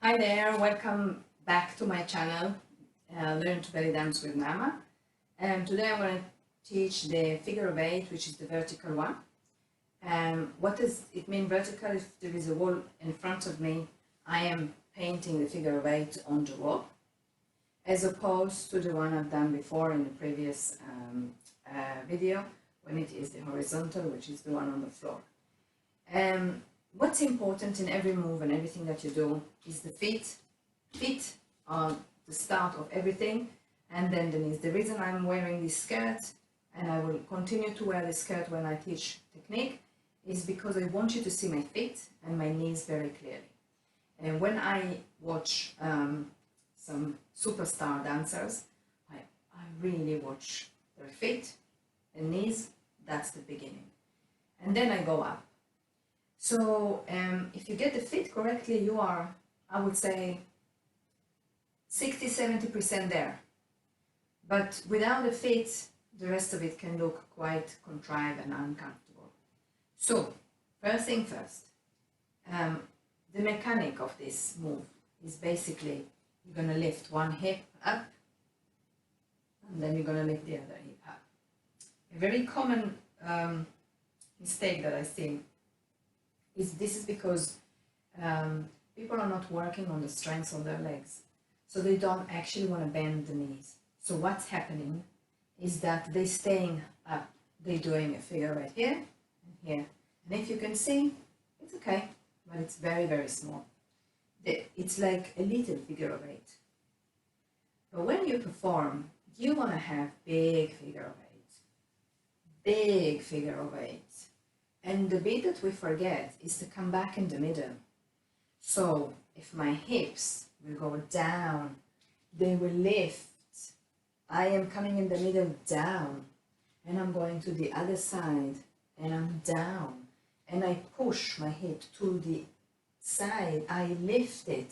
Hi there, welcome back to my channel, Learn to Belly Dance with Mama. And today I'm going to teach the figure of 8, which is the vertical one. What does it mean vertical? If there is a wall in front of me, I am painting the figure of 8 on the wall, as opposed to the one I've done before in the previous video, when it is the horizontal, which is the one on the floor. What's important in every move and everything that you do is the feet. Feet are the start of everything, and then the knees. The reason I'm wearing this skirt, and I will continue to wear this skirt when I teach technique, is because I want you to see my feet and my knees very clearly. And when I watch some superstar dancers, I really watch their feet and knees. That's the beginning. And then I go up. So if you get the feet correctly, you are, I would say, 60–70% there. But without the feet, the rest of it can look quite contrived and uncomfortable. So, first thing first, the mechanic of this move is basically you're going to lift one hip up, and then you're going to lift the other hip up. A very common mistake that I see is this is because people are not working on the strength of their legs. So they don't actually want to bend the knees. So what's happening is that they're staying up. They're doing a figure right here and here. And if you can see, it's okay, but it's very, very small. It's like a little figure of 8. But when you perform, you want to have big figure of 8. Big figure of 8. And the bit that we forget is to come back in the middle. So if my hips will go down, they will lift. I am coming in the middle down, and I'm going to the other side, and I'm down. And I push my hip to the side, I lift it,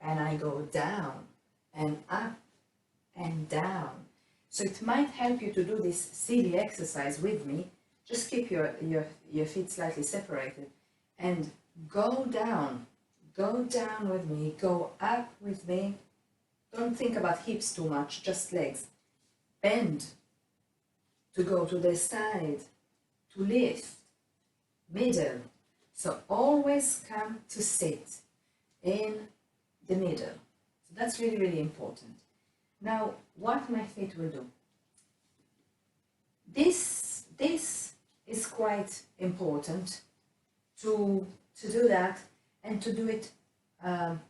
and I go down, and up, and down. So it might help you to do this silly exercise with me. Just keep your feet slightly separated and go down with me, go up with me. Don't think about hips too much, just legs. Bend to go to the side, to lift, middle. So always come to sit in the middle. So that's really, really important. Now, what my feet will do. This is quite important to do that and to do it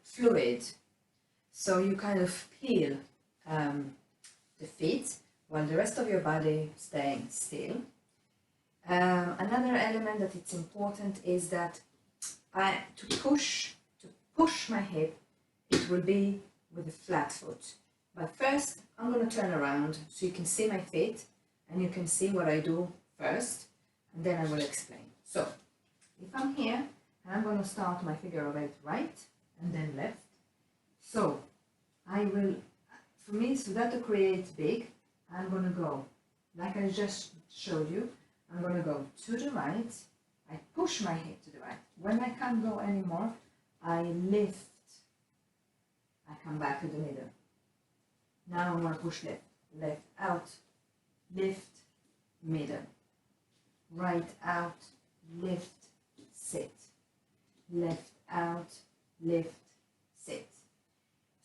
fluid. So you kind of peel the feet while the rest of your body staying still. Another element that it's important is that to push my hip, it will be with a flat foot. But first, I'm going to turn around so you can see my feet and you can see what I do first, and then I will explain. So, if I'm here, I'm going to start my figure of 8 right and then left. So, I will, for me, so that to create big, I'm going to go, like I just showed you, I'm going to go to the right, I push my hip to the right. When I can't go anymore, I lift, I come back to the middle. Now I'm going to push left, left out, lift, middle, right out, lift, sit, left out, lift, sit.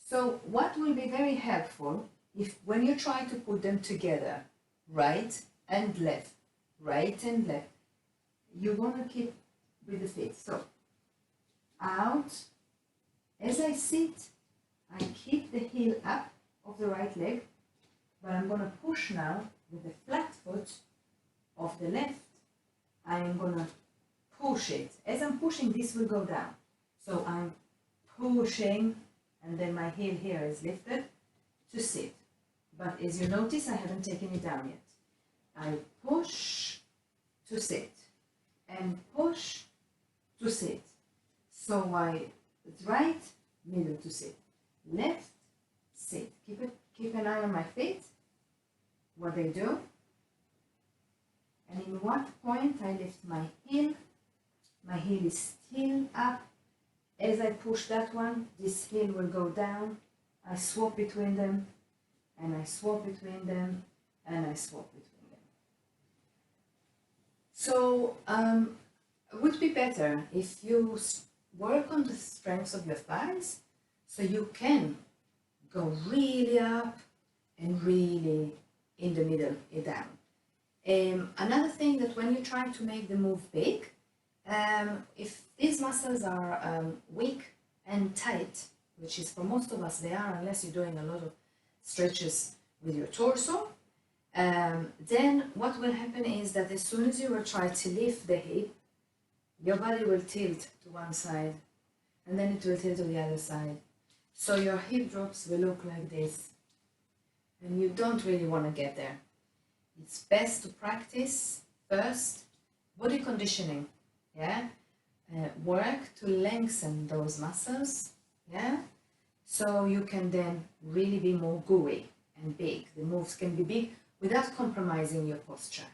So what will be very helpful if when you try to put them together, right and left, you want to keep with the feet. So out, as I sit, I keep the heel up of the right leg, but I'm going to push now with the flat foot of the left. I am going to push it. As I'm pushing, this will go down. So I'm pushing, and then my heel here is lifted to sit. But as you notice, I haven't taken it down yet. I push to sit and push to sit. So right, middle to sit, left, sit. Keep an eye on my feet, what they do. And in what point I lift my heel is still up, As I push that one, this heel will go down. I swap between them, and I swap between them, and I swap between them. So it would be better if you work on the strength of your thighs, so you can go really up and really in the middle and down. Another thing that when you're trying to make the move big, if these muscles are weak and tight, which is for most of us they are, unless you're doing a lot of stretches with your torso, then what will happen is that as soon as you will try to lift the hip, your body will tilt to one side and then it will tilt to the other side. So your hip drops will look like this, and you don't really want to get there. It's best to practice first body conditioning, yeah? Work to lengthen those muscles, yeah? So you can then really be more gooey and big. The moves can be big without compromising your posture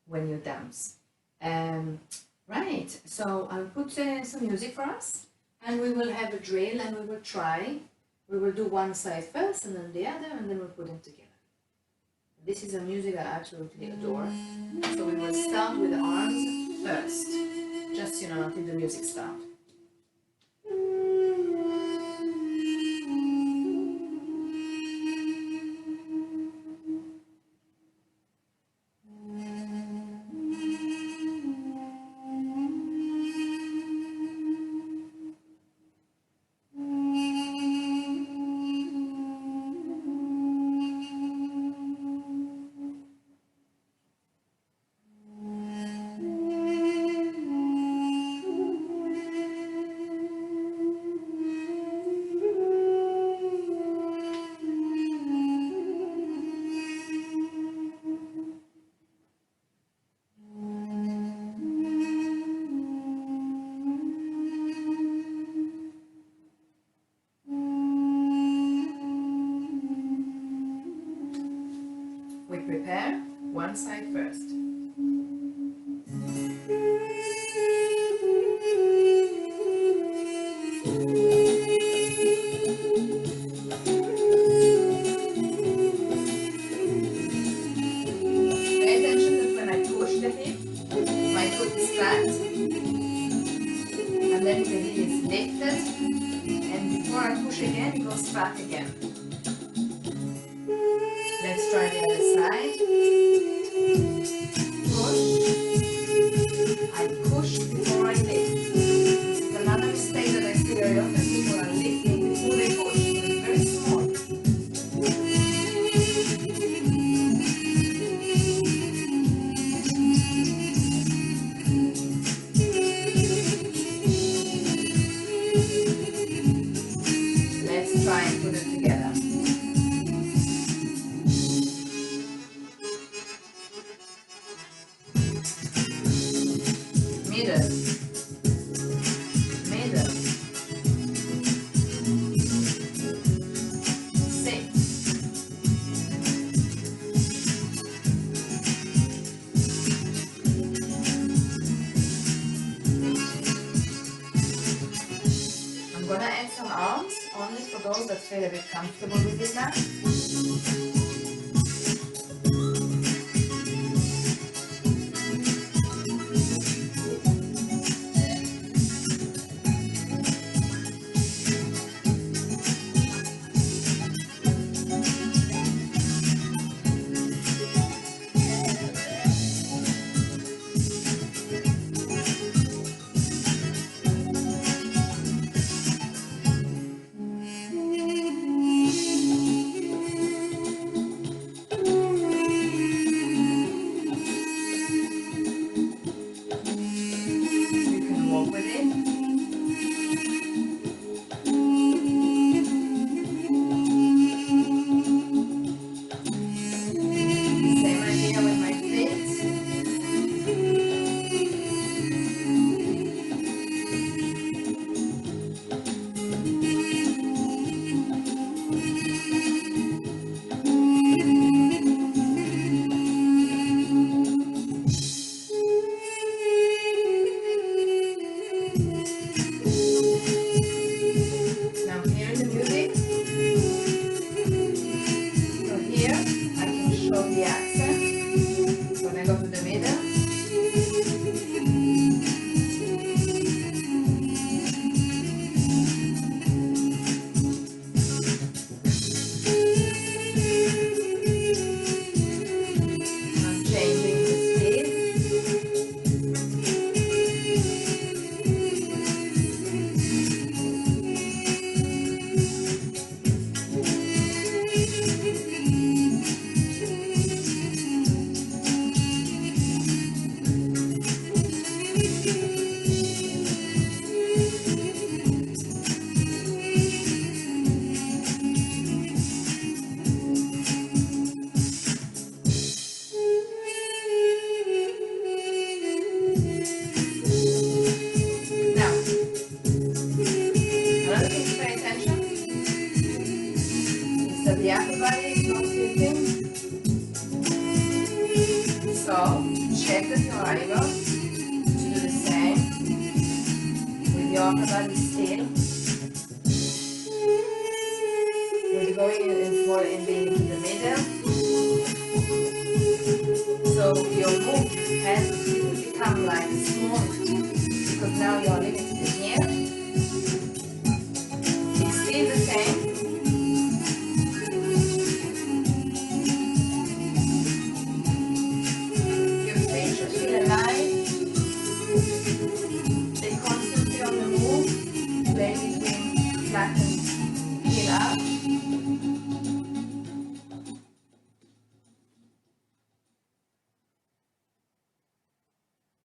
when you dance. Right, so I'll put some music for us, and we will have a drill, and we will try. We will do one side first and then the other, and then we'll put them together. This is a music I absolutely adore. So we will start with the arms first, just, until the music starts. We prepare one side first. Pay attention that when I push the hip, my foot is flat, and then the heel is lifted, and before I push again, it goes flat again. Let's try the other side. Push. I push before I lift. This is another mistake that I see very often. People are lifting before they push. It's very small. Let's try and put it together. Middle, middle, 6, I'm gonna add some arms, only for those that feel a bit comfortable with it now. thing to pay attention is that the upper body is not tilting. So check that you are able to do the same with your upper body still. We're going in for and being into the middle. So your move has to become like small because now you're limited.